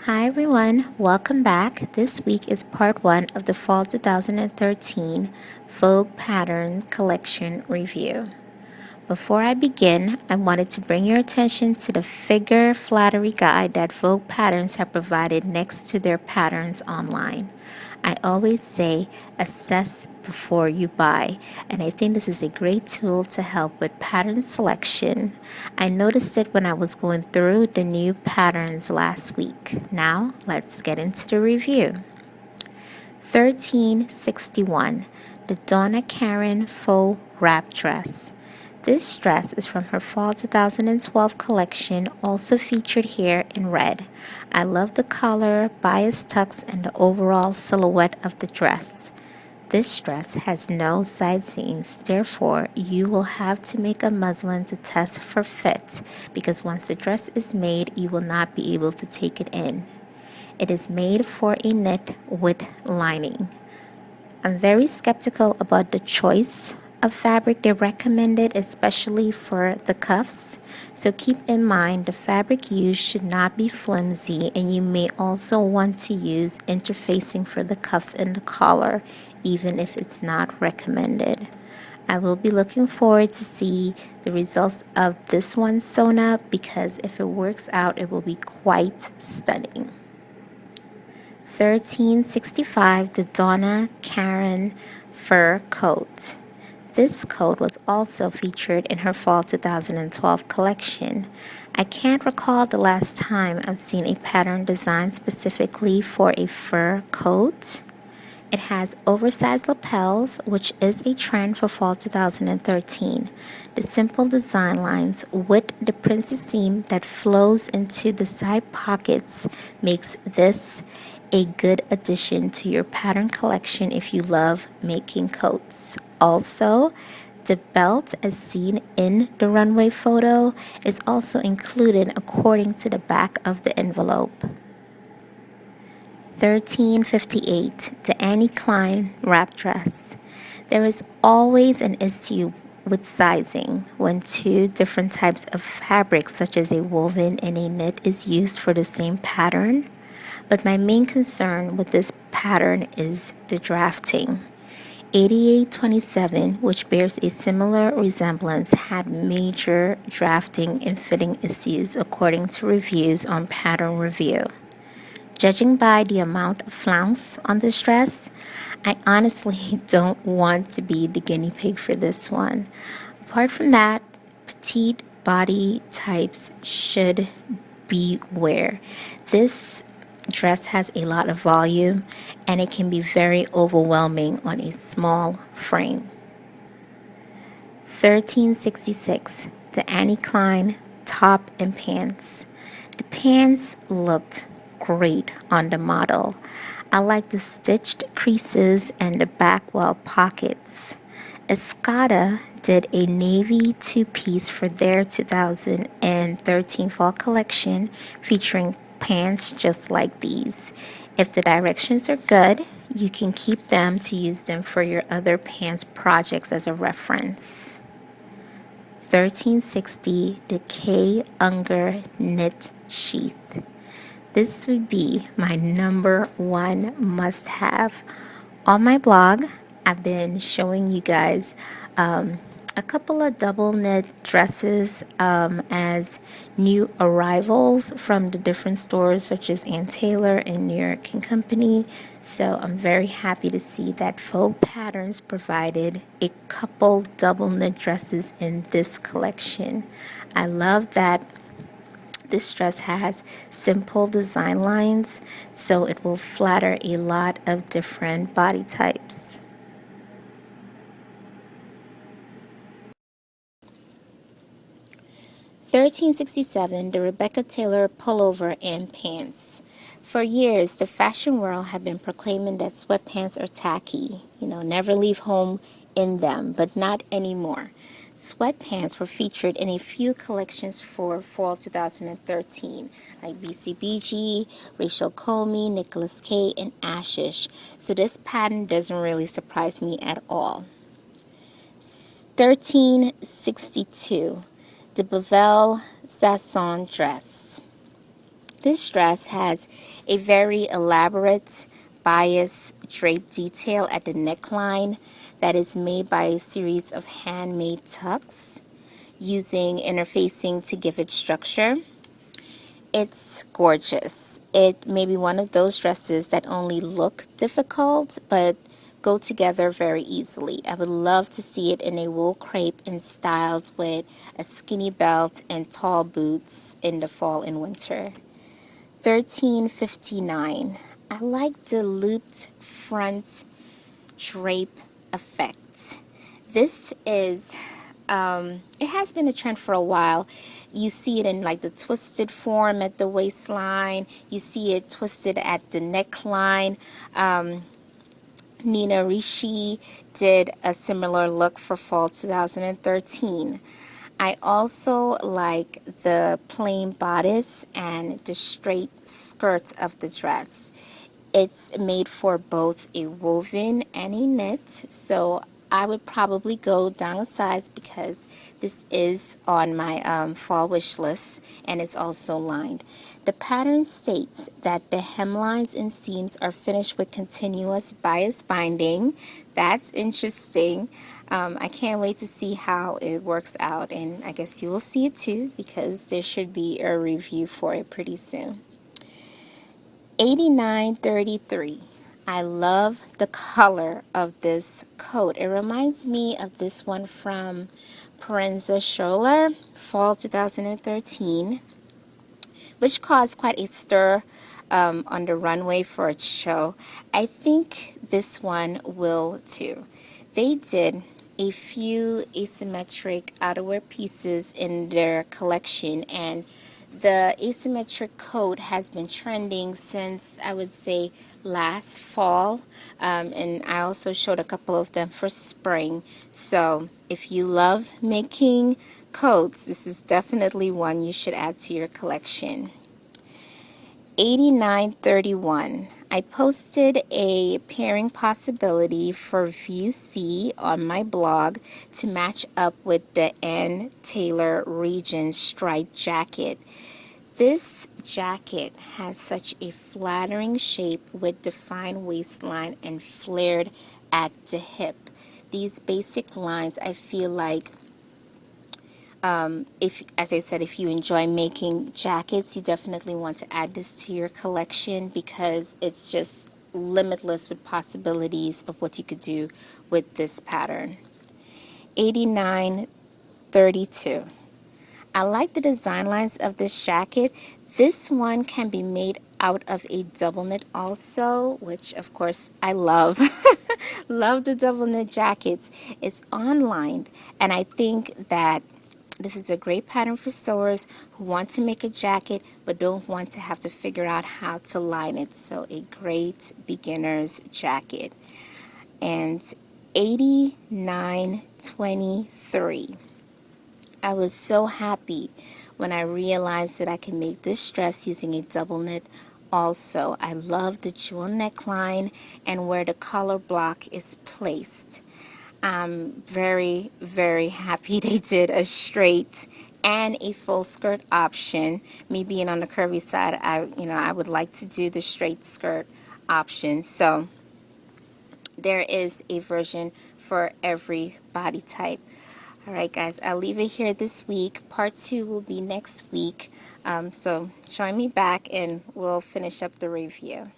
Hi everyone, welcome back. This week is part 1 of the Fall 2013 Vogue Patterns Collection review. Before I begin, I wanted to bring your attention to the figure flattery guide that Vogue Patterns have provided next to their patterns online. I always say assess before you buy, and I think this is a great tool to help with pattern selection. I noticed it when I was going through the new patterns last week. Now, let's get into the review. 1361, the Donna Karan Faux Wrap Dress. This dress is from her Fall 2012 collection, also featured here in red. I love the collar, bias tucks, and the overall silhouette of the dress. This dress has no side seams, therefore you will have to make a muslin to test for fit, because once the dress is made, you will not be able to take it in. It is made for a knit with lining. I'm very skeptical about the choice of fabric they recommended, especially for the cuffs. So keep in mind the fabric used should not be flimsy, and you may also want to use interfacing for the cuffs and the collar, even if it's not recommended. I will be looking forward to see the results of this one sewn up, because if it works out, it will be quite stunning. 1365, the Donna Karan Fur Coat. This coat was also featured in her Fall 2012 collection. I can't recall the last time I've seen a pattern designed specifically for a fur coat. It has oversized lapels, which is a trend for Fall 2013. The simple design lines with the princess seam that flows into the side pockets makes this a good addition to your pattern collection if you love making coats. Also, the belt, as seen in the runway photo, is also included according to the back of the envelope. 1358, the Annie Klein Wrap Dress. There is always an issue with sizing when two different types of fabric, such as a woven and a knit, is used for the same pattern. But my main concern with this pattern is the drafting. 8827, which bears a similar resemblance, had major drafting and fitting issues according to reviews on Pattern Review. Judging by the amount of flounce on this dress, I honestly don't want to be the guinea pig for this one. Apart from that, petite body types should beware. This dress has a lot of volume, and it can be very overwhelming on a small frame. 1366, the Annie Klein Top and Pants. The pants looked great on the model. I like the stitched creases and the back wall pockets. Escada did a navy two-piece for their 2013 fall collection featuring pants just like these. If the directions are good, you can keep them to use them for your other pants projects as a reference. 1360, the K. Unger Knit Sheath. This would be my number one must-have. On my blog, I've been showing you guys a couple of double knit dresses as new arrivals from the different stores such as Ann Taylor and New York & Company. So I'm very happy to see that Vogue Patterns provided a couple double knit dresses in this collection. I love that this dress has simple design lines, so it will flatter a lot of different body types. 1367, the Rebecca Taylor Pullover and Pants. For years, the fashion world had been proclaiming that sweatpants are tacky. Never leave home in them, but not anymore. Sweatpants were featured in a few collections for Fall 2013, like BCBG, Rachel Comey, Nicholas K, and Ashish. So this pattern doesn't really surprise me at all. 1362, the Bevel Sasson Dress. This dress has a very elaborate bias drape detail at the neckline that is made by a series of handmade tucks using interfacing to give it structure. It's gorgeous. It may be one of those dresses that only look difficult but go together very easily. I would love to see it in a wool crepe and styled with a skinny belt and tall boots in the fall and winter. $13.59. I like the looped front drape effect. This is it has been a trend for a while. You see it in like the twisted form at the waistline. You see it twisted at the neckline. Nina Ricci did a similar look for fall 2013. I also like the plain bodice and the straight skirt of the dress. It's made for both a woven and a knit, so I would probably go down a size because this is on my fall wish list, and it's also lined. The pattern states that the hemlines and seams are finished with continuous bias binding. That's interesting. I can't wait to see how it works out, and I guess you will see it too because there should be a review for it pretty soon. $89.33. I love the color of this coat. It reminds me of this one from Parenza Scholler, fall 2013, which caused quite a stir on the runway for its show. I think this one will too. They did a few asymmetric outerwear pieces in their collection, and the asymmetric coat has been trending since, I would say, last fall, and I also showed a couple of them for spring. So if you love making coats, this is definitely one you should add to your collection. $89.31. I posted a pairing possibility for View C on my blog to match up with the Ann Taylor Regent striped jacket. This jacket has such a flattering shape with defined waistline and flared at the hip. These basic lines, I feel like if, as I said, if you enjoy making jackets, you definitely want to add this to your collection because it's just limitless with possibilities of what you could do with this pattern. $89.32. I like the design lines of this jacket. This one can be made out of a double knit also, which of course I love. Love the double knit jackets. It's online, and I think that this is a great pattern for sewers who want to make a jacket but don't want to have to figure out how to line it. So a great beginner's jacket. And $89.23. I was so happy when I realized that I could make this dress using a double knit also. I love the jewel neckline and where the collar block is placed. I'm very, very happy they did a straight and a full skirt option. Me being on the curvy side, I would like to do the straight skirt option. So there is a version for every body type. All right, guys, I'll leave it here this week. Part 2 will be next week. So join me back and we'll finish up the review.